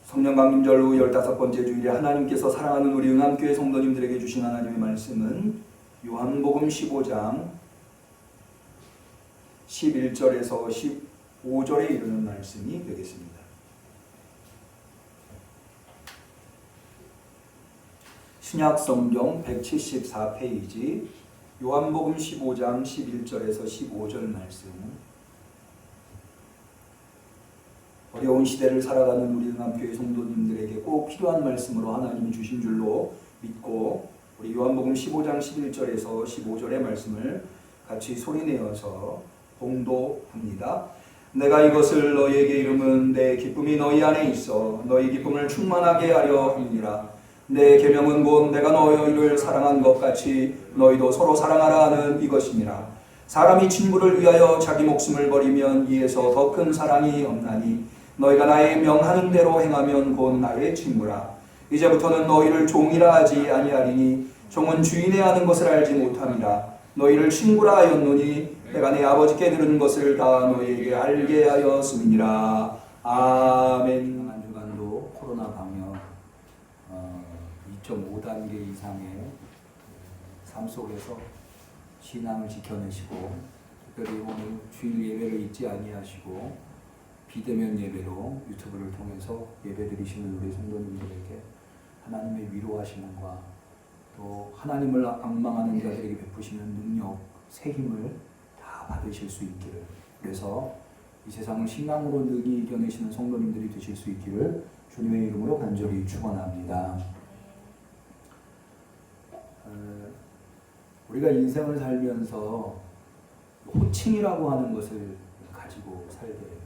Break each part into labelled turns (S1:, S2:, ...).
S1: 성령 강림절 후 15번째 주일에 하나님께서 사랑하는 우리 응암교회 성도님들에게 주신 하나님의 말씀은 요한복음 15장 11절에서 15절에 이르는 말씀이 되겠습니다. 신약성경 174페이지 요한복음 15장 11절에서 15절 말씀. 어려운 시대를 살아가는 우리 응암교회 성도님들에게 꼭 필요한 말씀으로 하나님이 주신 줄로 믿고 우리 요한복음 15장 11절에서 15절의 말씀을 같이 소리내어서 봉독합니다. 내가 이것을 너희에게 이름은 내 기쁨이 너희 안에 있어 너희 기쁨을 충만하게 하려 함이니라. 내 계명은 곧 내가 너희를 사랑한 것 같이 너희도 서로 사랑하라 하는 이것이니라. 사람이 친구를 위하여 자기 목숨을 버리면 이에서 더 큰 사랑이 없나니 너희가 나의 명하는 대로 행하면 곧 나의 친구라. 이제부터는 너희를 종이라 하지 아니하리니 종은 주인의 하는 것을 알지 못함이라. 너희를 친구라 하였노니 내가 내 아버지께 들은 것을 다 너희에게 알게 하였음이니라. 아멘. 한 주간도 코로나 방역 2.5단계 이상의 삶 속에서 신앙을 지켜내시고 특별히 오늘 주일 예배를 잊지 아니하시고 비대면 예배로 유튜브를 통해서 예배드리시는 우리 성도님들에게 하나님의 위로하심과 또 하나님을 앙망하는 자들에게 베푸시는 능력, 새 힘을 다 받으실 수 있기를, 그래서 이 세상을 신앙으로 능히 이겨내시는 성도님들이 되실 수 있기를 주님의 이름으로 간절히 축원합니다. 우리가 인생을 살면서 호칭이라고 하는 것을 가지고 살게 됩니다.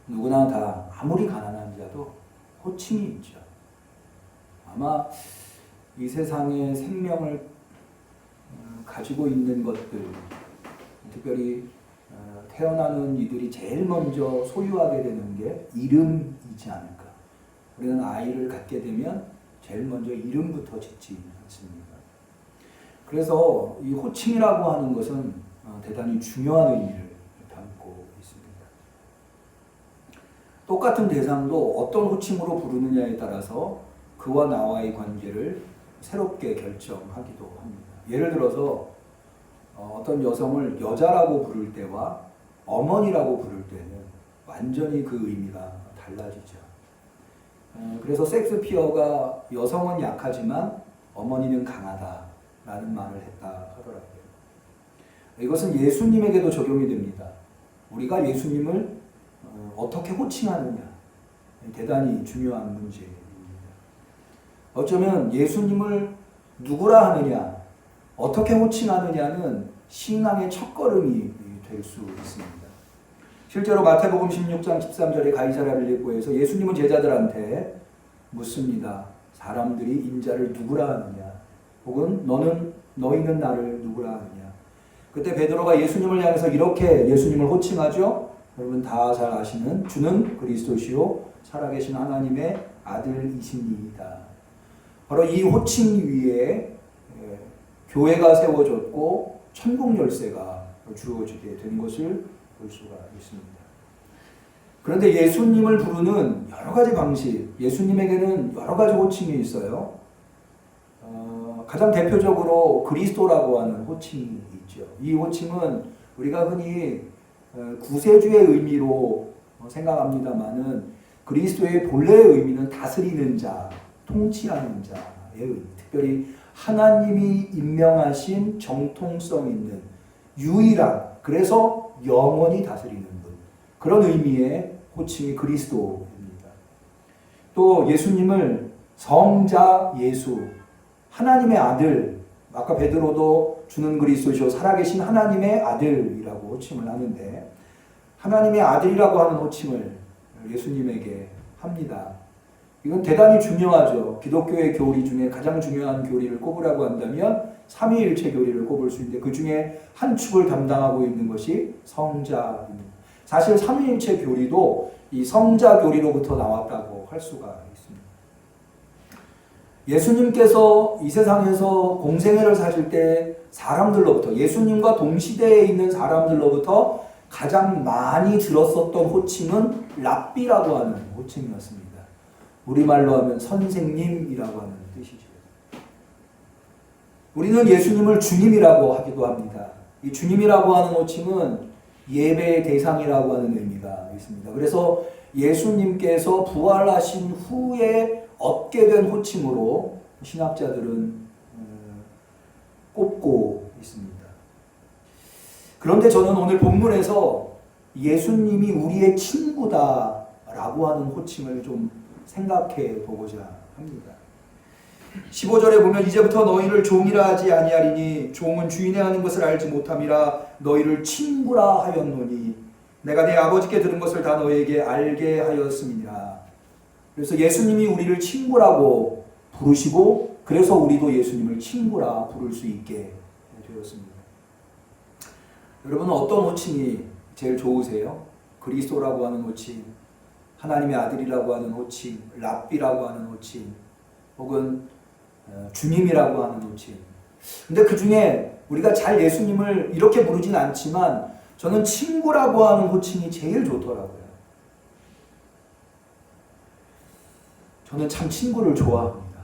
S1: 누구나 다 아무리 가난한 자도 호칭이 있죠. 아마 이 세상의 생명을 가지고 있는 것들, 특별히 태어나는 이들이 제일 먼저 소유하게 되는 게 이름이지 않을까. 우리는 아이를 갖게 되면 제일 먼저 이름부터 짓지 않습니까? 그래서 이 호칭이라고 하는 것은 대단히 중요한 의미를 담고 있습니다. 똑같은 대상도 어떤 호칭으로 부르느냐에 따라서 그와 나와의 관계를 새롭게 결정하기도 합니다. 예를 들어서 어떤 여성을 여자라고 부를 때와 어머니라고 부를 때는 완전히 그 의미가 달라지죠. 그래서 섹스피어가 여성은 약하지만 어머니는 강하다라는 말을 했다 하더라고요. 이것은 예수님에게도 적용이 됩니다. 우리가 예수님을 어떻게 호칭하느냐, 대단히 중요한 문제입니다. 어쩌면 예수님을 누구라 하느냐, 어떻게 호칭하느냐는 신앙의 첫걸음이 될 수 있습니다. 실제로 마태복음 16장 13절에 가이사랴 빌립보에서 예수님은 제자들한테 묻습니다. 사람들이 인자를 누구라 하느냐, 혹은 너희는 나를 누구라 하느냐. 그때 베드로가 예수님을 향해서 이렇게 예수님을 호칭하죠. 여러분 다 잘 아시는 주는 그리스도시요 살아계신 하나님의 아들이시니이다. 바로 이 호칭 위에 교회가 세워졌고 천국 열쇠가 주어지게 된 것을 볼 수가 있습니다. 그런데 예수님을 부르는 여러 가지 방식, 예수님에게는 여러 가지 호칭이 있어요. 가장 대표적으로 그리스도라고 하는 호칭이 있죠. 이 호칭은 우리가 흔히 구세주의 의미로 생각합니다마는 그리스도의 본래의 의미는 다스리는 자, 통치하는 자의 의미, 특별히 하나님이 임명하신 정통성 있는 유일한, 그래서 영원히 다스리는 분, 그런 의미의 호칭이 그리스도입니다. 또 예수님을 성자 예수, 하나님의 아들, 아까 베드로도 주는 그리스도시요 살아계신 하나님의 아들이라고 호칭을 하는데, 하나님의 아들이라고 하는 호칭을 예수님에게 합니다. 이건 대단히 중요하죠. 기독교의 교리 중에 가장 중요한 교리를 꼽으라고 한다면 삼위일체 교리를 꼽을 수 있는데 그 중에 한 축을 담당하고 있는 것이 성자입니다. 사실 삼위일체 교리도 이 성자 교리로부터 나왔다고 할 수가 있습니다. 예수님께서 이 세상에서 공생애를 사실 때 사람들로부터, 예수님과 동시대에 있는 사람들로부터 가장 많이 들었었던 호칭은 랍비라고 하는 호칭이었습니다. 우리말로 하면 선생님이라고 하는 뜻이죠. 우리는 예수님을 주님이라고 하기도 합니다. 이 주님이라고 하는 호칭은 예배의 대상이라고 하는 의미가 있습니다. 그래서 예수님께서 부활하신 후에 얻게 된 호칭으로 신학자들은 꼽고 있습니다. 그런데 저는 오늘 본문에서 예수님이 우리의 친구다라고 하는 호칭을 좀 생각해 보고자 합니다. 15절에 보면 이제부터 너희를 종이라 하지 아니하리니 종은 주인의 하는 것을 알지 못함이라 너희를 친구라 하였노니 내가 내 아버지께 들은 것을 다 너희에게 알게 하였음이니라. 그래서 예수님이 우리를 친구라고 부르시고 그래서 우리도 예수님을 친구라 부를 수 있게 되었습니다. 여러분은 어떤 호칭이 제일 좋으세요? 그리스도라고 하는 호칭, 하나님의 아들이라고 하는 호칭, 랍비라고 하는 호칭, 혹은 주님이라고 하는 호칭. 근데 그 중에 우리가 잘 예수님을 이렇게 부르진 않지만 저는 친구라고 하는 호칭이 제일 좋더라고요. 저는 참 친구를 좋아합니다.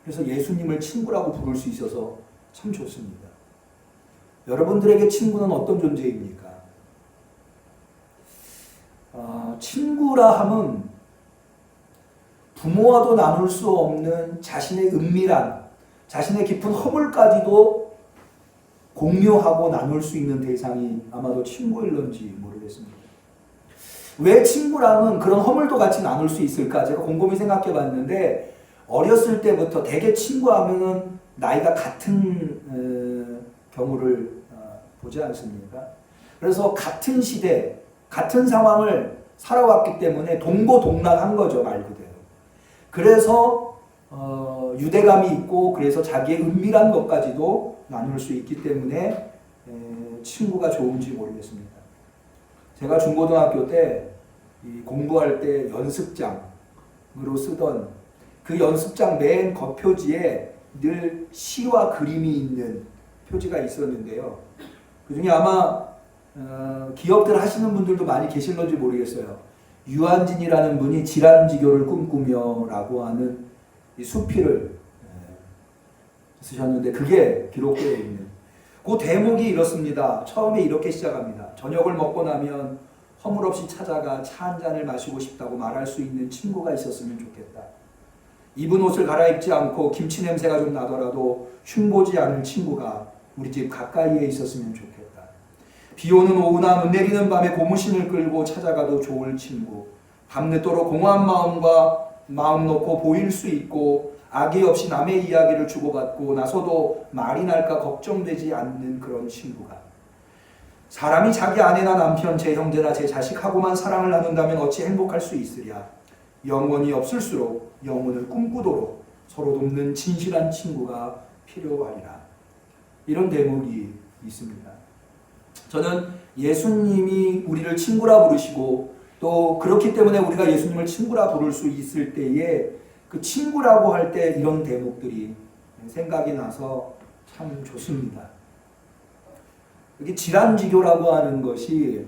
S1: 그래서 예수님을 친구라고 부를 수 있어서 참 좋습니다. 여러분들에게 친구는 어떤 존재입니까? 친구라 함은 부모와도 나눌 수 없는 자신의 은밀한, 자신의 깊은 허물까지도 공유하고 나눌 수 있는 대상이 아마도 친구일런지 모르겠습니다. 왜 친구랑은 그런 허물도 같이 나눌 수 있을까? 제가 곰곰이 생각해 봤는데 어렸을 때부터 대개 친구하면은 나이가 같은 경우를 보지 않습니까? 그래서 같은 시대, 같은 상황을 살아왔기 때문에 동고동락한 거죠, 말 그대로. 그래서 유대감이 있고 그래서 자기의 은밀한 것까지도 나눌 수 있기 때문에 친구가 좋은지 모르겠습니다. 제가 중고등학교 때 공부할 때 연습장으로 쓰던 그 연습장 맨 겉표지에 늘 시와 그림이 있는 표지가 있었는데요. 그 중에 아마 기억들 하시는 분들도 많이 계실런지 모르겠어요. 유한진이라는 분이 질환지교를 꿈꾸며 라고 하는 이 수필을 쓰셨는데 그게 기록되어 있는 그 대목이 이렇습니다. 처음에 이렇게 시작합니다. 저녁을 먹고 나면 허물없이 찾아가 차 한 잔을 마시고 싶다고 말할 수 있는 친구가 있었으면 좋겠다. 입은 옷을 갈아입지 않고 김치 냄새가 좀 나더라도 흉보지 않을 친구가 우리 집 가까이에 있었으면 좋겠다. 비 오는 오후나 눈 내리는 밤에 고무신을 끌고 찾아가도 좋을 친구. 밤늦도록 공허한 마음과 마음 놓고 보일 수 있고 악의 없이 남의 이야기를 주고받고 나서도 말이 날까 걱정되지 않는 그런 친구가. 사람이 자기 아내나 남편, 제 형제나 제 자식하고만 사랑을 나눈다면 어찌 행복할 수 있으랴. 영원히 없을수록 영혼을 꿈꾸도록 서로 돕는 진실한 친구가 필요하리라. 이런 대목이 있습니다. 저는 예수님이 우리를 친구라 부르시고 또 그렇기 때문에 우리가 예수님을 친구라 부를 수 있을 때에 그 친구라고 할 때 이런 대목들이 생각이 나서 참 좋습니다. 여기 질환지교라고 하는 것이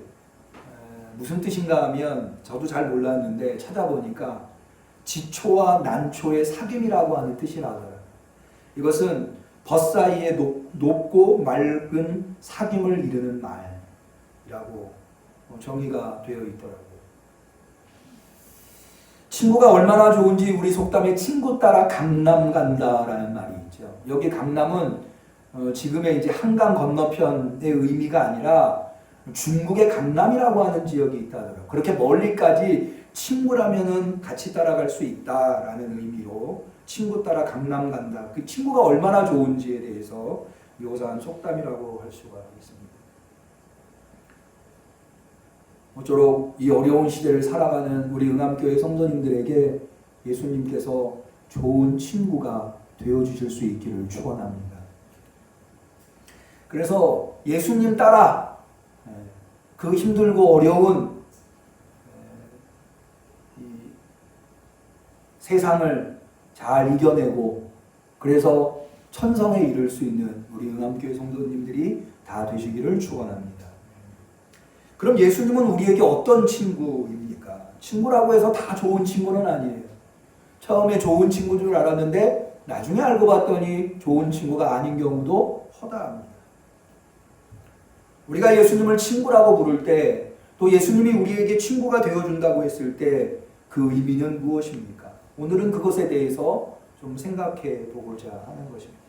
S1: 무슨 뜻인가 하면 저도 잘 몰랐는데 찾아보니까 지초와 난초의 사귐이라고 하는 뜻이라고요. 이것은 벗사이에 높고 맑은 사귐을 이르는 말이라고 정의가 되어 있더라고요. 친구가 얼마나 좋은지 우리 속담에 친구 따라 강남 간다라는 말이 있죠. 여기 강남은 지금의 이제 한강 건너편의 의미가 아니라 중국의 강남이라고 하는 지역이 있다더라고요. 그렇게 멀리까지 친구라면은 같이 따라갈 수 있다라는 의미로 친구 따라 강남 간다. 그 친구가 얼마나 좋은지에 대해서 묘사한 속담이라고 할 수가 있습니다. 모쪼록 이 어려운 시대를 살아가는 우리 응암교회 성도님들에게 예수님께서 좋은 친구가 되어주실 수 있기를 축원합니다. 그래서 예수님 따라 그 힘들고 어려운 이 세상을 잘 이겨내고 그래서 천성에 이를 수 있는 우리 응암교회 성도님들이 다 되시기를 축원합니다. 그럼 예수님은 우리에게 어떤 친구입니까? 친구라고 해서 다 좋은 친구는 아니에요. 처음에 좋은 친구인 줄 알았는데 나중에 알고 봤더니 좋은 친구가 아닌 경우도 허다합니다. 우리가 예수님을 친구라고 부를 때, 또 예수님이 우리에게 친구가 되어준다고 했을 때 그 의미는 무엇입니까? 오늘은 그것에 대해서 좀 생각해 보고자 하는 것입니다.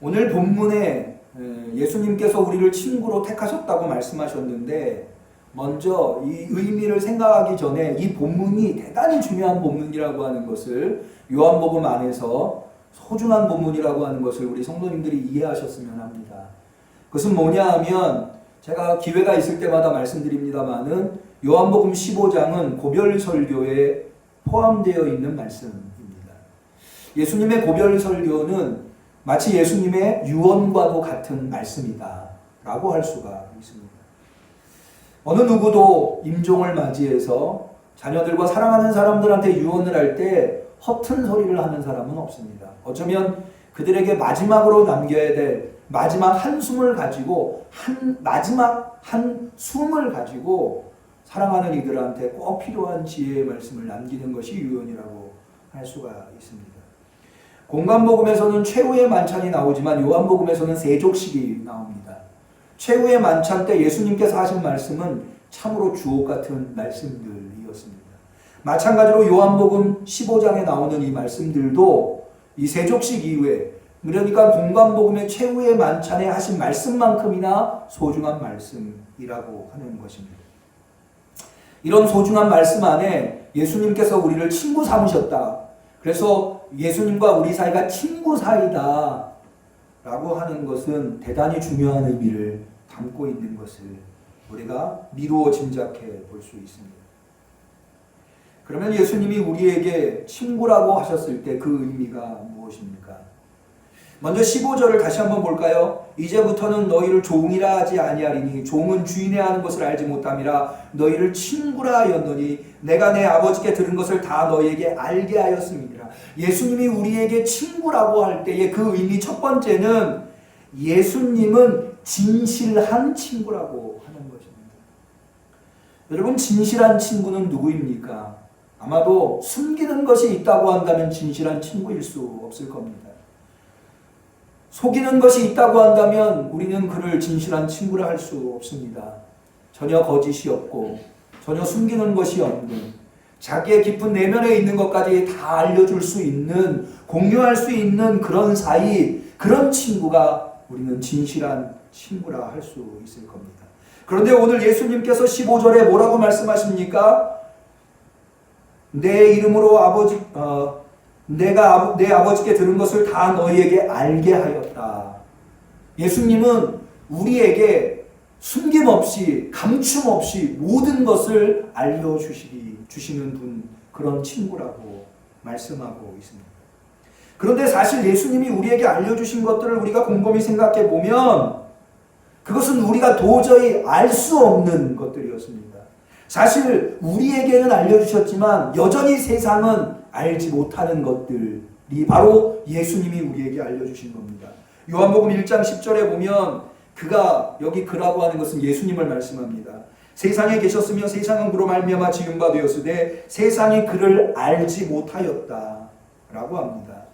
S1: 오늘 본문에 예수님께서 우리를 친구로 택하셨다고 말씀하셨는데, 먼저 이 의미를 생각하기 전에 이 본문이 대단히 중요한 본문이라고 하는 것을, 요한복음 안에서 소중한 본문이라고 하는 것을 우리 성도님들이 이해하셨으면 합니다. 그것은 뭐냐 하면, 제가 기회가 있을 때마다 말씀드립니다마는 요한복음 15장은 고별설교에 포함되어 있는 말씀입니다. 예수님의 고별설교는 마치 예수님의 유언과도 같은 말씀이다 라고 할 수가 있습니다. 어느 누구도 임종을 맞이해서 자녀들과 사랑하는 사람들한테 유언을 할 때 허튼 소리를 하는 사람은 없습니다. 어쩌면 그들에게 마지막으로 남겨야 될 마지막 한숨을 가지고, 마지막 한숨을 가지고 사랑하는 이들한테 꼭 필요한 지혜의 말씀을 남기는 것이 유언이라고 할 수가 있습니다. 공관복음에서는 최후의 만찬이 나오지만 요한복음에서는 세족식이 나옵니다. 최후의 만찬 때 예수님께서 하신 말씀은 참으로 주옥 같은 말씀들이었습니다. 마찬가지로 요한복음 15장에 나오는 이 말씀들도 이 세족식 이후에, 그러니까 공관복음의 최후의 만찬에 하신 말씀만큼이나 소중한 말씀이라고 하는 것입니다. 이런 소중한 말씀 안에 예수님께서 우리를 친구 삼으셨다. 그래서 예수님과 우리 사이가 친구 사이다 라고 하는 것은 대단히 중요한 의미를 담고 있는 것을 우리가 미루어 짐작해 볼 수 있습니다. 그러면 예수님이 우리에게 친구라고 하셨을 때 그 의미가 무엇입니까? 먼저 15절을 다시 한번 볼까요? 이제부터는 너희를 종이라 하지 아니하리니 종은 주인의 하는 것을 알지 못함이라 너희를 친구라 하였노니 내가 내 아버지께 들은 것을 다 너희에게 알게 하였음이니라. 예수님이 우리에게 친구라고 할 때의 그 의미 첫 번째는 예수님은 진실한 친구라고 하는 것입니다. 여러분, 진실한 친구는 누구입니까? 아마도 숨기는 것이 있다고 한다면 진실한 친구일 수 없을 겁니다. 속이는 것이 있다고 한다면 우리는 그를 진실한 친구라 할 수 없습니다. 전혀 거짓이 없고 전혀 숨기는 것이 없는, 자기의 깊은 내면에 있는 것까지 다 알려줄 수 있는, 공유할 수 있는 그런 사이, 그런 친구가 우리는 진실한 친구라 할 수 있을 겁니다. 그런데 오늘 예수님께서 15절에 뭐라고 말씀하십니까? 내 이름으로 내가 내 아버지께 들은 것을 다 너희에게 알게 하였다. 예수님은 우리에게 숨김없이, 감춤없이 모든 것을 알려주시는 분, 그런 친구라고 말씀하고 있습니다. 그런데 사실 예수님이 우리에게 알려주신 것들을 우리가 곰곰이 생각해 보면 그것은 우리가 도저히 알 수 없는 것들이었습니다. 사실 우리에게는 알려주셨지만 여전히 세상은 알지 못하는 것들이 바로 예수님이 우리에게 알려주신 겁니다. 요한복음 1장 10절에 보면 여기 그라고 하는 것은 예수님을 말씀합니다. 세상에 계셨으며 세상은 그로 말미암아 지은 바 되었으되 세상이 그를 알지 못하였다 라고 합니다.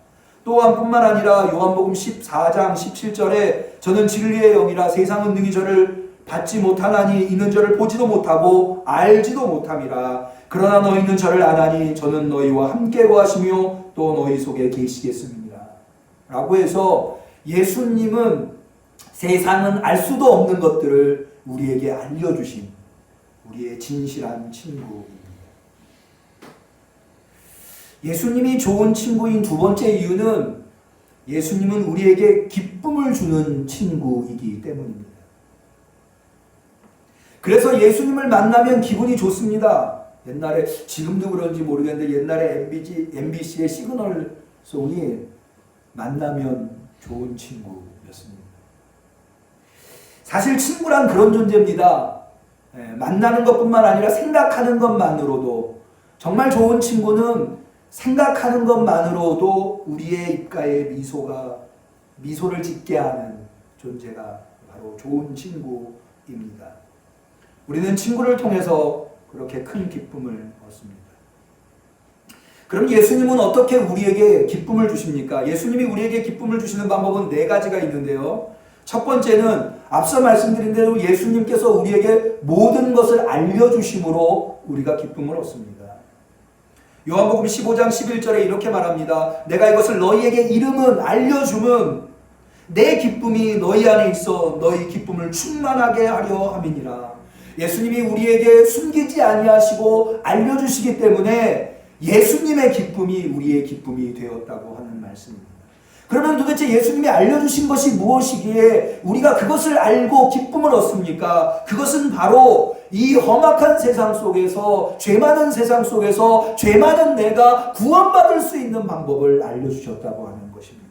S1: 또한 뿐만 아니라 요한복음 14장 17절에 저는 진리의 영이라 세상은 능히 저를 받지 못하나니 이는 저를 보지도 못하고 알지도 못함이라. 그러나 너희는 저를 아나니 저는 너희와 함께 거하시며 또 너희 속에 계시겠습니다 라고 해서 예수님은 세상은 알 수도 없는 것들을 우리에게 알려주신 우리의 진실한 친구입니다. 예수님이 좋은 친구인 두 번째 이유는 예수님은 우리에게 기쁨을 주는 친구이기 때문입니다. 그래서 예수님을 만나면 기분이 좋습니다. 옛날에, 지금도 그런지 모르겠는데 옛날에 MBC의 시그널송이 만나면 좋은 친구였습니다. 사실 친구란 그런 존재입니다. 만나는 것뿐만 아니라 생각하는 것만으로도, 정말 좋은 친구는 생각하는 것만으로도 우리의 입가에 미소를 짓게 하는 존재가 바로 좋은 친구라고 기쁨입니다. 우리는 친구를 통해서 그렇게 큰 기쁨을 얻습니다. 그럼 예수님은 어떻게 우리에게 기쁨을 주십니까? 예수님이 우리에게 기쁨을 주시는 방법은 네 가지가 있는데요. 첫 번째는 앞서 말씀드린 대로 예수님께서 우리에게 모든 것을 알려주심으로 우리가 기쁨을 얻습니다. 요한복음 15장 11절에 이렇게 말합니다. 내가 이것을 너희에게 이름은 알려줌은 내 기쁨이 너희 안에 있어 너희 기쁨을 충만하게 하려 함이니라. 예수님이 우리에게 숨기지 아니하시고 알려주시기 때문에 예수님의 기쁨이 우리의 기쁨이 되었다고 하는 말씀입니다. 그러면 도대체 예수님이 알려주신 것이 무엇이기에 우리가 그것을 알고 기쁨을 얻습니까? 그것은 바로 이 험악한 세상 속에서, 죄 많은 세상 속에서 죄 많은 내가 구원받을 수 있는 방법을 알려주셨다고 하는 것입니다.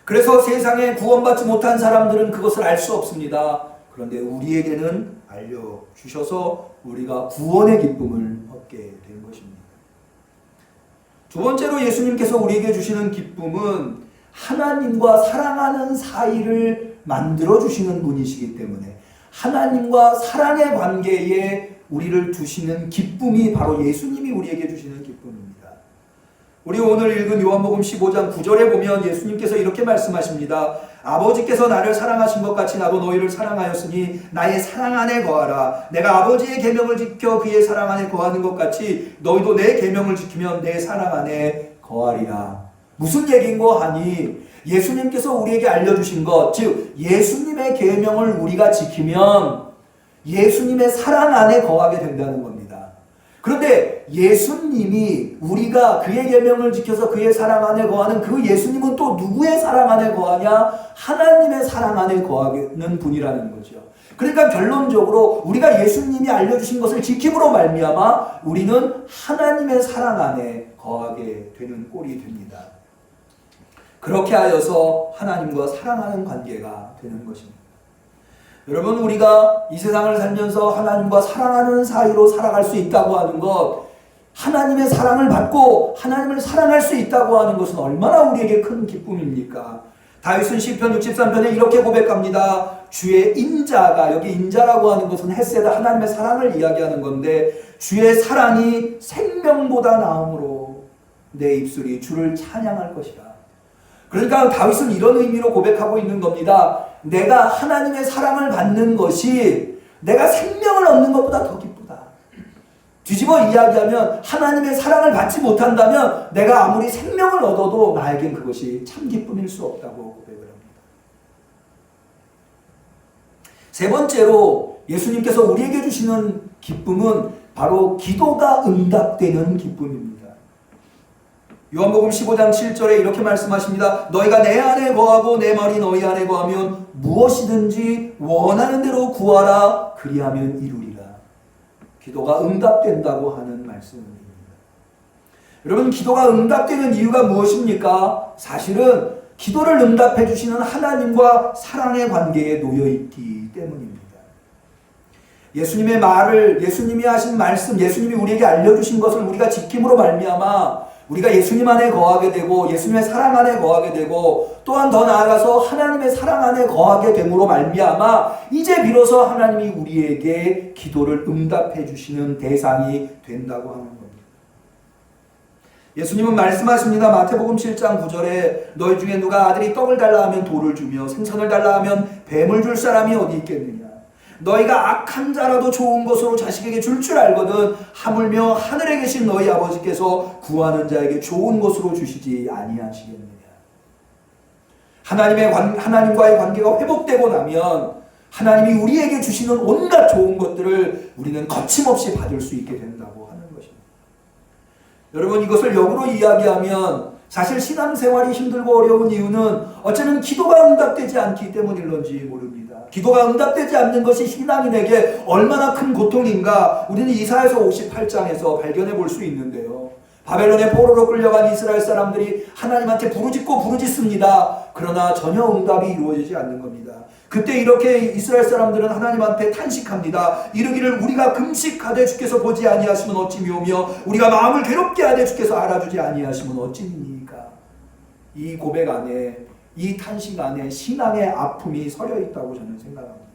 S1: 그래서 세상에 구원받지 못한 사람들은 그것을 알 수 없습니다. 그런데 우리에게는 알려주셔서 우리가 구원의 기쁨을 얻게 된 것입니다. 두 번째로 예수님께서 우리에게 주시는 기쁨은 하나님과 사랑하는 사이를 만들어주시는 분이시기 때문에 하나님과 사랑의 관계에 우리를 두시는 기쁨이 바로 예수님이 우리에게 주시는 기쁨입니다. 우리 오늘 읽은 요한복음 15장 9절에 보면 예수님께서 이렇게 말씀하십니다. 아버지께서 나를 사랑하신 것 같이 나도 너희를 사랑하였으니 나의 사랑 안에 거하라. 내가 아버지의 계명을 지켜 그의 사랑 안에 거하는 것 같이 너희도 내 계명을 지키면 내 사랑 안에 거하리라. 무슨 얘기인고 하니 예수님께서 우리에게 알려주신 것, 즉 예수님의 계명을 우리가 지키면 예수님의 사랑 안에 거하게 된다는 겁니다. 그런데 예수님이 우리가 그의 계명을 지켜서 그의 사랑 안에 거하는 그 예수님은 또 누구의 사랑 안에 거하냐? 하나님의 사랑 안에 거하는 분이라는 거죠. 그러니까 결론적으로 우리가 예수님이 알려주신 것을 지킴으로 말미암아 우리는 하나님의 사랑 안에 거하게 되는 꼴이 됩니다. 그렇게 하여서 하나님과 사랑하는 관계가 되는 것입니다. 여러분, 우리가 이 세상을 살면서 하나님과 사랑하는 사이로 살아갈 수 있다고 하는 것, 하나님의 사랑을 받고 하나님을 사랑할 수 있다고 하는 것은 얼마나 우리에게 큰 기쁨입니까? 다윗은 시편 63편에 이렇게 고백합니다. 주의 인자가, 여기 인자라고 하는 것은 헤세드, 하나님의 사랑을 이야기하는 건데, 주의 사랑이 생명보다 나음으로 내 입술이 주를 찬양할 것이라. 그러니까 다윗은 이런 의미로 고백하고 있는 겁니다. 내가 하나님의 사랑을 받는 것이 내가 생명을 얻는 것보다 더 기쁘다. 뒤집어 이야기하면 하나님의 사랑을 받지 못한다면 내가 아무리 생명을 얻어도 나에겐 그것이 참 기쁨일 수 없다고 고백을 합니다. 세 번째로 예수님께서 우리에게 주시는 기쁨은 바로 기도가 응답되는 기쁨입니다. 요한복음 15장 7절에 이렇게 말씀하십니다. 너희가 내 안에 거하고 내 말이 너희 안에 거하면 무엇이든지 원하는 대로 구하라. 그리하면 이루리라. 기도가 응답된다고 하는 말씀입니다. 여러분, 기도가 응답되는 이유가 무엇입니까? 사실은 기도를 응답해 주시는 하나님과 사랑의 관계에 놓여 있기 때문입니다. 예수님의 말을, 예수님이 하신 말씀, 예수님이 우리에게 알려주신 것을 우리가 지킴으로 말미암아 우리가 예수님 안에 거하게 되고 예수님의 사랑 안에 거하게 되고 또한 더 나아가서 하나님의 사랑 안에 거하게 됨으로 말미암아 이제 비로소 하나님이 우리에게 기도를 응답해 주시는 대상이 된다고 하는 겁니다. 예수님은 말씀하십니다. 마태복음 7장 9절에 너희 중에 누가 아들이 떡을 달라 하면 돌을 주며 생선을 달라 하면 뱀을 줄 사람이 어디 있겠느냐. 너희가 악한 자라도 좋은 것으로 자식에게 줄 알거든 하물며 하늘에 계신 너희 아버지께서 구하는 자에게 좋은 것으로 주시지 아니하시겠느냐. 하나님과의 관계가 회복되고 나면 하나님이 우리에게 주시는 온갖 좋은 것들을 우리는 거침없이 받을 수 있게 된다고 하는 것입니다. 여러분, 이것을 역으로 이야기하면 사실 신앙생활이 힘들고 어려운 이유는 어쩌면 기도가 응답되지 않기 때문일런지 모릅니다. 기도가 응답되지 않는 것이 신앙인에게 얼마나 큰 고통인가 우리는 이사야서 58장에서 발견해 볼 수 있는데요. 바벨론의 포로로 끌려간 이스라엘 사람들이 하나님한테 부르짖습니다. 그러나 전혀 응답이 이루어지지 않는 겁니다. 그때 이렇게 이스라엘 사람들은 하나님한테 탄식합니다. 이르기를 우리가 금식하되 주께서 보지 아니하시면 어찌 미오며 우리가 마음을 괴롭게 하되 주께서 알아주지 아니하시면 어찌니까. 이 고백 안에 이 탄식 안에 신앙의 아픔이 서려 있다고 저는 생각합니다.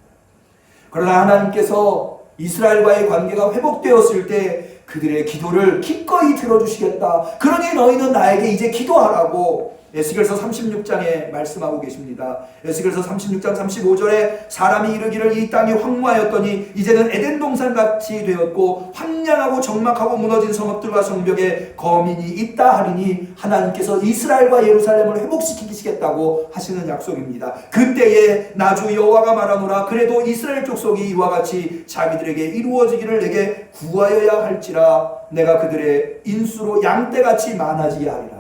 S1: 그러나 하나님께서 이스라엘과의 관계가 회복되었을 때 그들의 기도를 기꺼이 들어주시겠다. 그러니 너희는 나에게 이제 기도하라고 에스겔서 36장에 말씀하고 계십니다. 에스겔서 36장 35절에 사람이 이르기를 이 땅이 황무하였더니 이제는 에덴 동산같이 되었고 황량하고 적막하고 무너진 성읍들과 성벽에 거민이 있다 하리니 하나님께서 이스라엘과 예루살렘을 회복시키시겠다고 하시는 약속입니다. 그때에 나주 여호와가 말하노라 그래도 이스라엘 족속이 이와 같이 자기들에게 이루어지기를 내게 구하여야 할지라 내가 그들의 인수로 양떼같이 많아지게 하리라.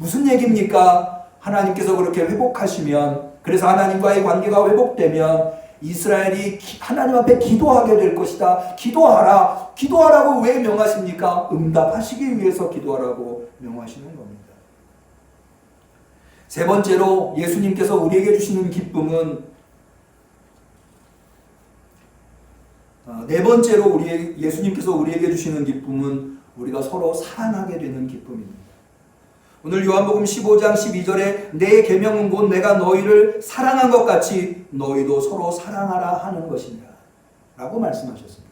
S1: 무슨 얘기입니까? 하나님께서 그렇게 회복하시면, 그래서 하나님과의 관계가 회복되면 이스라엘이 하나님 앞에 기도하게 될 것이다. 기도하라. 기도하라고 왜 명하십니까? 응답하시기 위해서 기도하라고 명하시는 겁니다. 세 번째로 예수님께서 우리에게 주시는 기쁨은 네 번째로 예수님께서 우리에게 주시는 기쁨은 우리가 서로 사랑하게 되는 기쁨입니다. 오늘 요한복음 15장 12절에 내 계명은 곧 내가 너희를 사랑한 것 같이 너희도 서로 사랑하라 하는 것이니라 라고 말씀하셨습니다.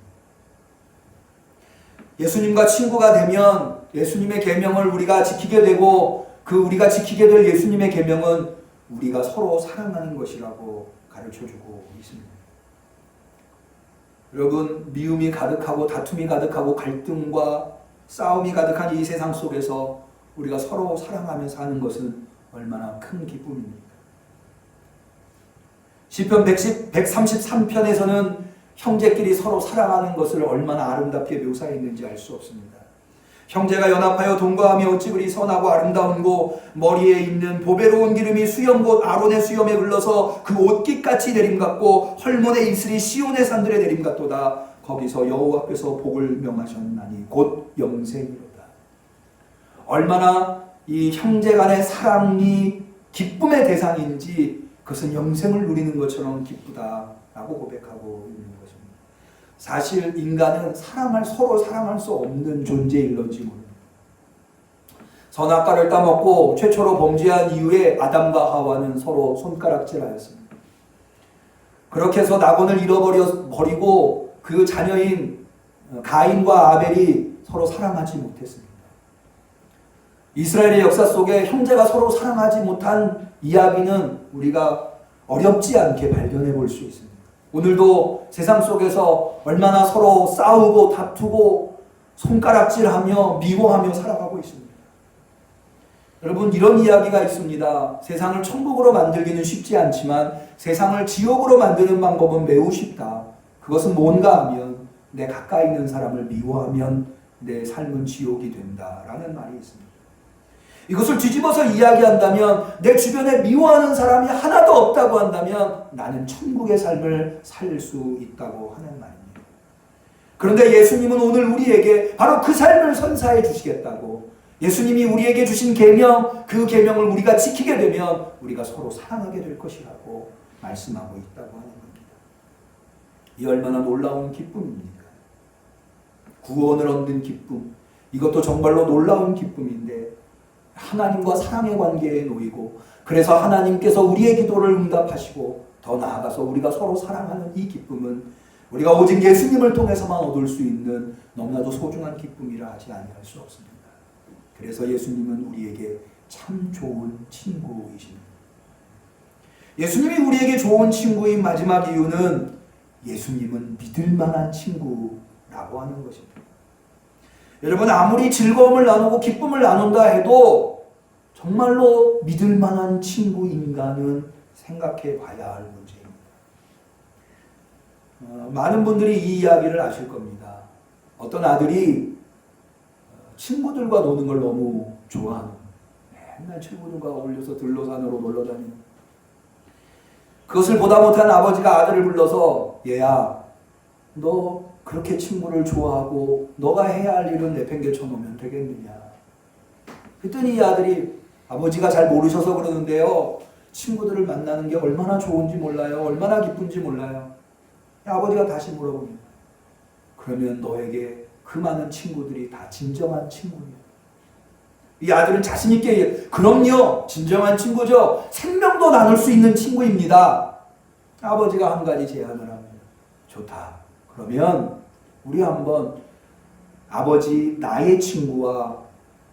S1: 예수님과 친구가 되면 예수님의 계명을 우리가 지키게 되고 그 우리가 지키게 될 예수님의 계명은 우리가 서로 사랑하는 것이라고 가르쳐주고 있습니다. 여러분, 미움이 가득하고 다툼이 가득하고 갈등과 싸움이 가득한 이 세상 속에서 우리가 서로 사랑하며 사는 것은 얼마나 큰 기쁨입니까? 시편 133편에서는 형제끼리 서로 사랑하는 것을 얼마나 아름답게 묘사했는지 알 수 없습니다. 형제가 연합하여 동거하며 어찌 그리 선하고 아름다운고 머리에 있는 보배로운 기름이 수염 곧 아론의 수염에 흘러서 그 옷깃같이 내림같고 헐몬의 이슬이 시온의 산들에 내림같도다. 거기서 여호와께서 복을 명하셨나니 곧 영생이로다. 얼마나 이 형제 간의 사랑이 기쁨의 대상인지 그것은 영생을 누리는 것처럼 기쁘다라고 고백하고 있는 것입니다. 사실 인간은 서로 사랑할 수 없는 존재일런지 모릅니다. 선악과를 따먹고 최초로 범죄한 이후에 아담과 하와는 서로 손가락질하였습니다. 그렇게 해서 낙원을 잃어버리고 그 자녀인 가인과 아벨이 서로 사랑하지 못했습니다. 이스라엘의 역사 속에 형제가 서로 사랑하지 못한 이야기는 우리가 어렵지 않게 발견해 볼 수 있습니다. 오늘도 세상 속에서 얼마나 서로 싸우고 다투고 손가락질하며 미워하며 살아가고 있습니다. 여러분, 이런 이야기가 있습니다. 세상을 천국으로 만들기는 쉽지 않지만 세상을 지옥으로 만드는 방법은 매우 쉽다. 그것은 뭔가 하면 내 가까이 있는 사람을 미워하면 내 삶은 지옥이 된다라는 말이 있습니다. 이것을 뒤집어서 이야기한다면 내 주변에 미워하는 사람이 하나도 없다고 한다면 나는 천국의 삶을 살 수 있다고 하는 말입니다. 그런데 예수님은 오늘 우리에게 바로 그 삶을 선사해 주시겠다고, 예수님이 우리에게 주신 계명, 그 계명을 우리가 지키게 되면 우리가 서로 사랑하게 될 것이라고 말씀하고 있다고 하는 겁니다. 이 얼마나 놀라운 기쁨입니까? 구원을 얻는 기쁨, 이것도 정말로 놀라운 기쁨인데 하나님과 사랑의 관계에 놓이고, 그래서 하나님께서 우리의 기도를 응답하시고 더 나아가서 우리가 서로 사랑하는 이 기쁨은 우리가 오직 예수님을 통해서만 얻을 수 있는 너무나도 소중한 기쁨이라 하지 아니할 수 없습니다. 그래서 예수님은 우리에게 참 좋은 친구이십니다. 예수님이 우리에게 좋은 친구인 마지막 이유는 예수님은 믿을 만한 친구라고 하는 것입니다. 여러분, 아무리 즐거움을 나누고 기쁨을 나눈다 해도 정말로 믿을 만한 친구인가는 생각해 봐야 할 문제입니다. 많은 분들이 이 이야기를 아실 겁니다. 어떤 아들이 친구들과 노는 걸 너무 좋아하는, 맨날 친구들과 어울려서 들로산으로 놀러 다니는, 그것을 보다 못한 아버지가 아들을 불러서 얘야, 너 그렇게 친구를 좋아하고 너가 해야 할 일은 내팽개쳐 놓으면 되겠느냐. 그랬더니 이 아들이, 아버지가 잘 모르셔서 그러는데요, 친구들을 만나는 게 얼마나 좋은지 몰라요. 얼마나 기쁜지 몰라요. 아버지가 다시 물어봅니다. 그러면 너에게 그 많은 친구들이 다 진정한 친구냐? 이 아들은 자신 있게 그럼요, 진정한 친구죠. 생명도 나눌 수 있는 친구입니다. 아버지가 한 가지 제안을 합니다. 좋다. 그러면 우리 한번 아버지 나의 친구와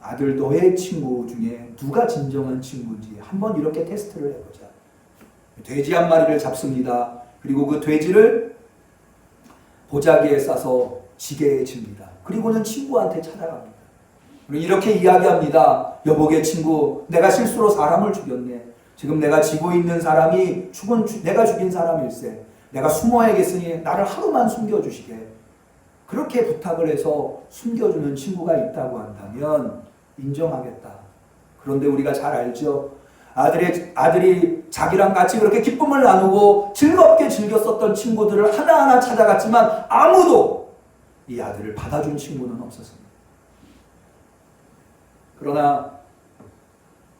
S1: 아들 너의 친구 중에 누가 진정한 친구인지 한번 이렇게 테스트를 해보자. 돼지 한 마리를 잡습니다. 그리고 그 돼지를 보자기에 싸서 지게에 집니다. 그리고는 친구한테 찾아갑니다. 이렇게 이야기합니다. 여보게 친구, 내가 실수로 사람을 죽였네. 지금 내가 지고 있는 사람이 내가 죽인 사람일세. 내가 숨어야겠으니 나를 하루만 숨겨주시게. 그렇게 부탁을 해서 숨겨주는 친구가 있다고 한다면 인정하겠다. 그런데 우리가 잘 알죠. 아들이 자기랑 같이 그렇게 기쁨을 나누고 즐겁게 즐겼었던 친구들을 하나하나 찾아갔지만 아무도 이 아들을 받아준 친구는 없었습니다. 그러나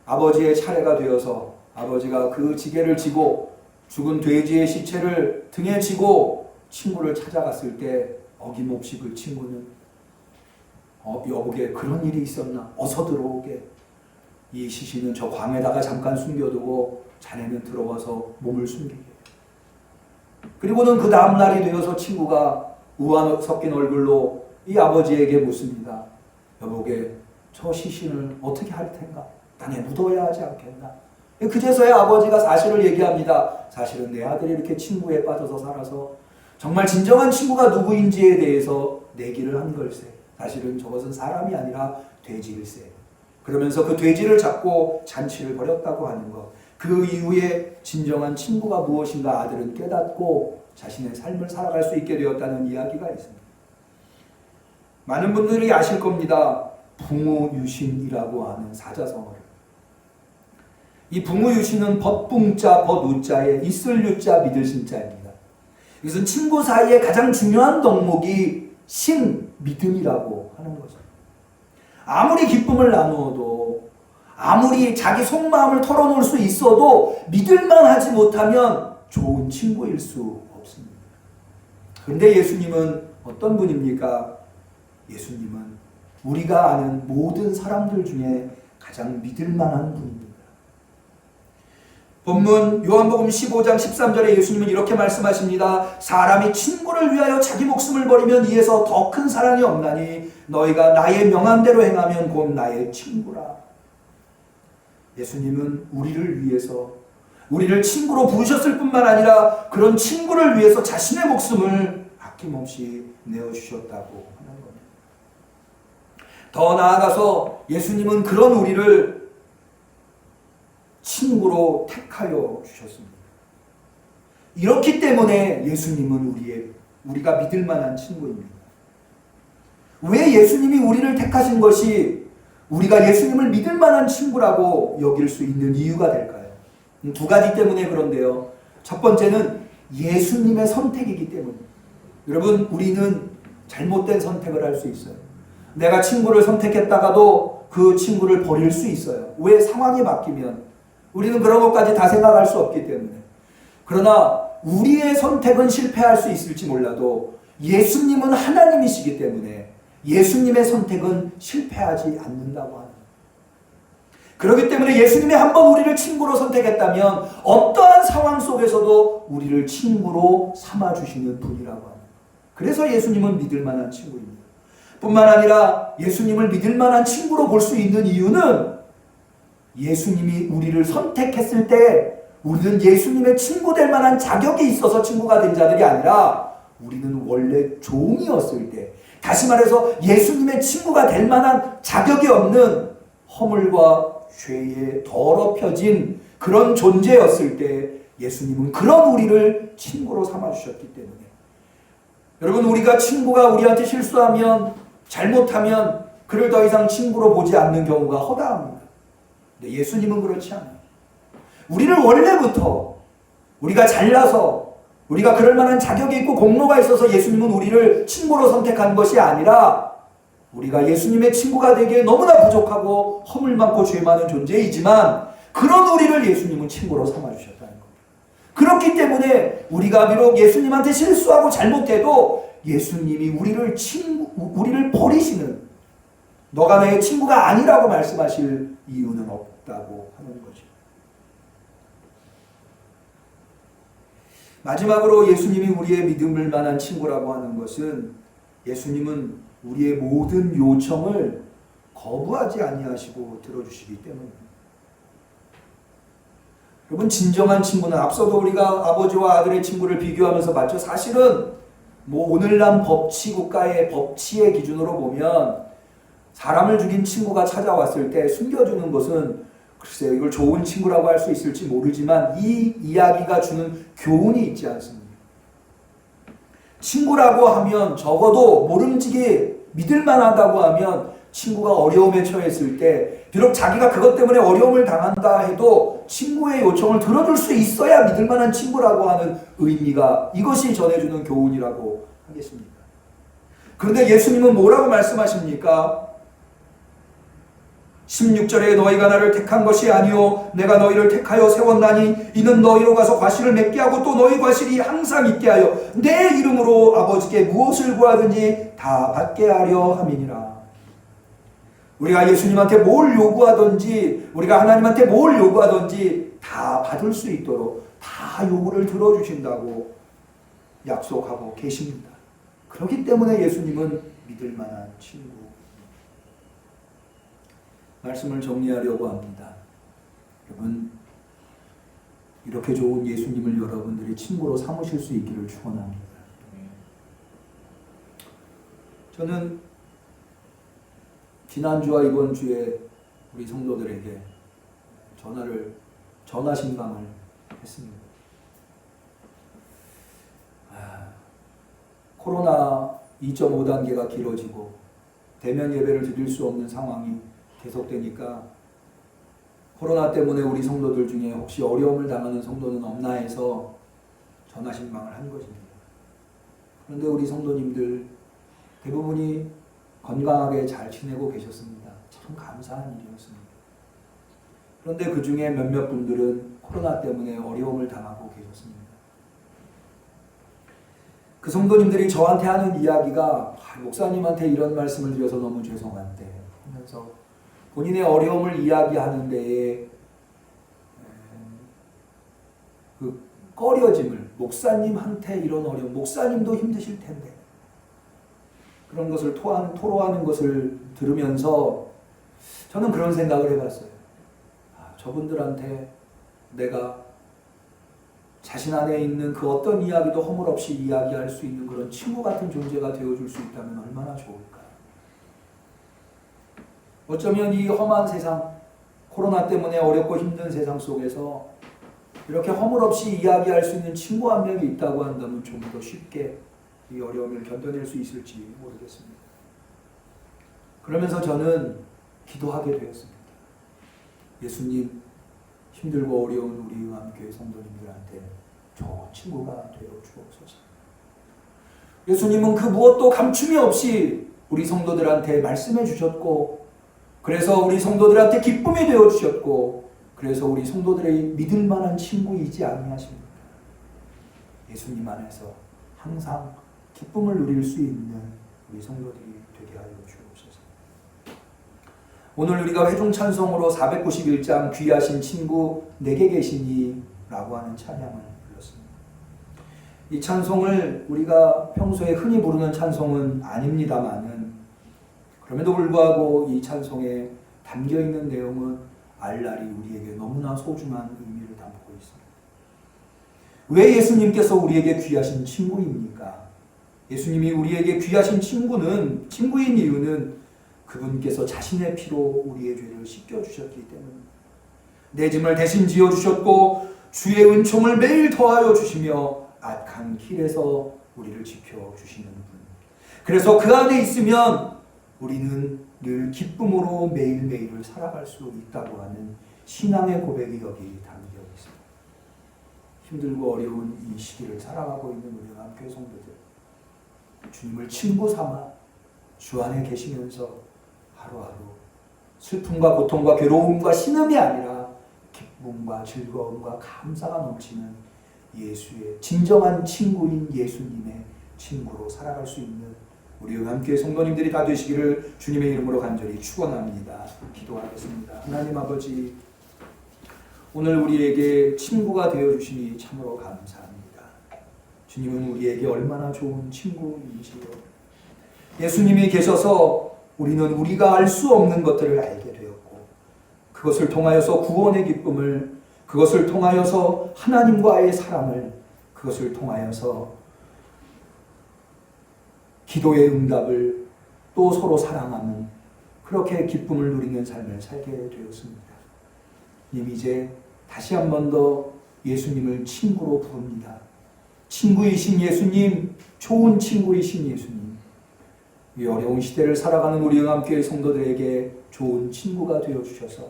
S1: 아버지의 차례가 되어서 아버지가 그 지게를 지고 죽은 돼지의 시체를 등에 지고 친구를 찾아갔을 때 어김없이 그 친구는 여보게 그런 일이 있었나? 어서 들어오게. 이 시신은 저 광에다가 잠깐 숨겨두고 자네는 들어와서 몸을 숨기게. 그리고는 그 다음 날이 되어서 친구가 우환 섞인 얼굴로 이 아버지에게 묻습니다. 여보게 저 시신을 어떻게 할 텐가? 땅에 묻어야 하지 않겠나? 그제서야 아버지가 사실을 얘기합니다. 사실은 내 아들이 이렇게 친구에 빠져서 살아서 정말 진정한 친구가 누구인지에 대해서 내기를 한 걸세. 사실은 저것은 사람이 아니라 돼지일세. 그러면서 그 돼지를 잡고 잔치를 벌였다고 하는 것. 그 이후에 진정한 친구가 무엇인가 아들은 깨닫고 자신의 삶을 살아갈 수 있게 되었다는 이야기가 있습니다. 많은 분들이 아실 겁니다. 붕우유신이라고 하는 사자성어를. 이 붕우유신은 법붕자, 법우자에 있을 유자, 믿을 신자입니다. 이것은 친구 사이에 가장 중요한 덕목이 신, 믿음이라고 하는 거죠. 아무리 기쁨을 나누어도 아무리 자기 속마음을 털어놓을 수 있어도 믿을만 하지 못하면 좋은 친구일 수 없습니다. 그런데 예수님은 어떤 분입니까? 예수님은 우리가 아는 모든 사람들 중에 가장 믿을만한 분입니다. 본문 요한복음 15장 13절에 예수님은 이렇게 말씀하십니다. 사람이 친구를 위하여 자기 목숨을 버리면 이에서 더 큰 사랑이 없나니 너희가 나의 명함대로 행하면 곧 나의 친구라. 예수님은 우리를 위해서 우리를 친구로 부르셨을 뿐만 아니라 그런 친구를 위해서 자신의 목숨을 아낌없이 내어주셨다고 하는 겁니다. 더 나아가서 예수님은 그런 우리를 친구로 택하여 주셨습니다. 이렇기 때문에 예수님은 우리가 믿을 만한 친구입니다. 왜 예수님이 우리를 택하신 것이 우리가 예수님을 믿을 만한 친구라고 여길 수 있는 이유가 될까요? 두 가지 때문에 그런데요. 첫 번째는 예수님의 선택이기 때문입니다. 여러분, 우리는 잘못된 선택을 할 수 있어요. 내가 친구를 선택했다가도 그 친구를 버릴 수 있어요. 왜? 상황이 바뀌면. 우리는 그런 것까지 다 생각할 수 없기 때문에. 그러나 우리의 선택은 실패할 수 있을지 몰라도 예수님은 하나님이시기 때문에 예수님의 선택은 실패하지 않는다고 하는. 그렇기 때문에 예수님이 한번 우리를 친구로 선택했다면 어떠한 상황 속에서도 우리를 친구로 삼아주시는 분이라고 합니다. 그래서 예수님은 믿을 만한 친구입니다. 뿐만 아니라 예수님을 믿을 만한 친구로 볼 수 있는 이유는 예수님이 우리를 선택했을 때 우리는 예수님의 친구 될 만한 자격이 있어서 친구가 된 자들이 아니라 우리는 원래 종이었을 때, 다시 말해서 예수님의 친구가 될 만한 자격이 없는 허물과 죄에 더럽혀진 그런 존재였을 때 예수님은 그런 우리를 친구로 삼아주셨기 때문에. 여러분, 우리가 친구가 우리한테 실수하면, 잘못하면 그를 더 이상 친구로 보지 않는 경우가 허다합니다. 근데 예수님은 그렇지 않아요. 우리를 원래부터 우리가 잘나서 우리가 그럴 만한 자격이 있고 공로가 있어서 예수님은 우리를 친구로 선택한 것이 아니라 우리가 예수님의 친구가 되기에 너무나 부족하고 허물 많고 죄 많은 존재이지만 그런 우리를 예수님은 친구로 삼아주셨다는 겁니다. 그렇기 때문에 우리가 비록 예수님한테 실수하고 잘못해도 예수님이 우리를 버리시는, 너가 내 친구가 아니라고 말씀하실 이유는 없다고 하는 거죠. 마지막으로 예수님이 우리의 믿음을 만한 친구라고 하는 것은 예수님은 우리의 모든 요청을 거부하지 아니하시고 들어주시기 때문입니다. 여러분, 진정한 친구는 앞서도 우리가 아버지와 아들의 친구를 비교하면서 봤죠. 사실은 오늘날 법치 국가의 법치의 기준으로 보면 사람을 죽인 친구가 찾아왔을 때 숨겨주는 것은 글쎄요, 이걸 좋은 친구라고 할 수 있을지 모르지만 이 이야기가 주는 교훈이 있지 않습니까? 친구라고 하면 적어도 모름지기 믿을 만하다고 하면 친구가 어려움에 처했을 때 비록 자기가 그것 때문에 어려움을 당한다 해도 친구의 요청을 들어줄 수 있어야 믿을 만한 친구라고 하는 의미가, 이것이 전해주는 교훈이라고 하겠습니다. 그런데 예수님은 뭐라고 말씀하십니까? 16절에 너희가 나를 택한 것이 아니요 내가 너희를 택하여 세웠나니 이는 너희로 가서 과실을 맺게 하고 또 너희 과실이 항상 있게 하여 내 이름으로 아버지께 무엇을 구하든지 다 받게 하려 함이니라. 우리가 예수님한테 뭘 요구하든지, 우리가 하나님한테 뭘 요구하든지 다 받을 수 있도록 다 요구를 들어주신다고 약속하고 계십니다. 그렇기 때문에 예수님은 믿을 만한 친구. 말씀을 정리하려고 합니다. 여러분, 이렇게 좋은 예수님을 여러분들이 친구로 삼으실 수 있기를 축원합니다. 저는 지난주와 이번 주에 우리 성도들에게 전화 신방을 했습니다. 코로나 2.5단계가 길어지고 대면 예배를 드릴 수 없는 상황이 계속되니까 코로나 때문에 우리 성도들 중에 혹시 어려움을 당하는 성도는 없나 해서 전화 신방을 한 것입니다. 그런데 우리 성도님들 대부분이 건강하게 잘 지내고 계셨습니다. 참 감사한 일이었습니다. 그런데 그 중에 몇몇 분들은 코로나 때문에 어려움을 당하고 계셨습니다. 그 성도님들이 저한테 하는 이야기가 목사님한테 이런 말씀을 드려서 너무 죄송한데 하면서 본인의 어려움을 이야기하는 데에 그 꺼려짐을, 목사님한테 이런 어려움, 목사님도 힘드실 텐데 그런 것을 토로하는 것을 들으면서 저는 그런 생각을 해봤어요. 저분들한테 내가 자신 안에 있는 그 어떤 이야기도 허물없이 이야기할 수 있는 그런 친구 같은 존재가 되어줄 수 있다면 얼마나 좋을까. 어쩌면 이 험한 세상, 코로나 때문에 어렵고 힘든 세상 속에서 이렇게 허물없이 이야기할 수 있는 친구 한 명이 있다고 한다면 좀 더 쉽게 이 어려움을 견뎌낼 수 있을지 모르겠습니다. 그러면서 저는 기도하게 되었습니다. 예수님, 힘들고 어려운 우리 응암교회 성도님들한테 좋은 친구가 되어 주옵소서. 예수님은 그 무엇도 감춤이 없이 우리 성도들한테 말씀해 주셨고, 그래서 우리 성도들한테 기쁨이 되어 주셨고, 그래서 우리 성도들의 믿을 만한 친구이지 아니하십니까? 예수님 안에서 항상 기쁨을 누릴 수 있는 우리 성도들이 되게 하여 주옵소서. 오늘 우리가 회중 찬송으로 491장 귀하신 친구 내게 계시니 라고 하는 찬양을 불렀습니다. 이 찬송을 우리가 평소에 흔히 부르는 찬송은 아닙니다만은 그럼에도 불구하고 이 찬송에 담겨있는 내용은 알날이 우리에게 너무나 소중한 의미를 담고 있습니다. 왜 예수님께서 우리에게 귀하신 친구입니까? 예수님이 우리에게 귀하신 친구인 이유는 그분께서 자신의 피로 우리의 죄를 씻겨주셨기 때문입니다. 내 짐을 대신 지어주셨고 주의 은총을 매일 더하여 주시며 악한 길에서 우리를 지켜주시는 분. 그래서 그 안에 있으면 우리는 늘 기쁨으로 매일매일을 살아갈 수 있다고 하는 신앙의 고백이 여기 담겨 있습니다. 힘들고 어려운 이 시기를 살아가고 있는 우리 함께 성도들, 주님을 친구 삼아 주 안에 계시면서 하루하루 슬픔과 고통과 괴로움과 신음이 아니라 기쁨과 즐거움과 감사가 넘치는 예수의 진정한 친구인 예수님의 친구로 살아갈 수 있는 우리 함께 성도님들이 다 되시기를 주님의 이름으로 간절히 축원합니다. 기도하겠습니다. 하나님 아버지, 오늘 우리에게 친구가 되어주시니 참으로 감사합니다. 주님은 우리에게 얼마나 좋은 친구인지요. 예수님이 계셔서 우리는 우리가 알 수 없는 것들을 알게 되었고, 그것을 통하여서 구원의 기쁨을, 그것을 통하여서 하나님과의 사랑을, 그것을 통하여서 기도의 응답을, 또 서로 사랑하는 그렇게 기쁨을 누리는 삶을 살게 되었습니다. 이제 다시 한 번 더 예수님을 친구로 부릅니다. 친구이신 예수님, 좋은 친구이신 예수님, 이 어려운 시대를 살아가는 우리 영암교회 성도들에게 좋은 친구가 되어주셔서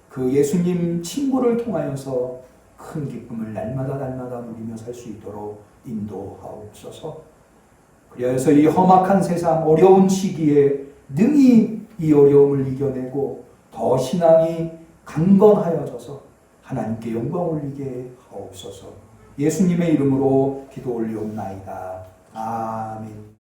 S1: 그 예수님 친구를 통하여서 큰 기쁨을 날마다 누리며 살 수 있도록 인도하옵소서. 그래서 이 험악한 세상, 어려운 시기에 능히 이 어려움을 이겨내고 더 신앙이 강건하여져서 하나님께 영광 올리게 하옵소서. 예수님의 이름으로 기도 올리옵나이다. 아멘.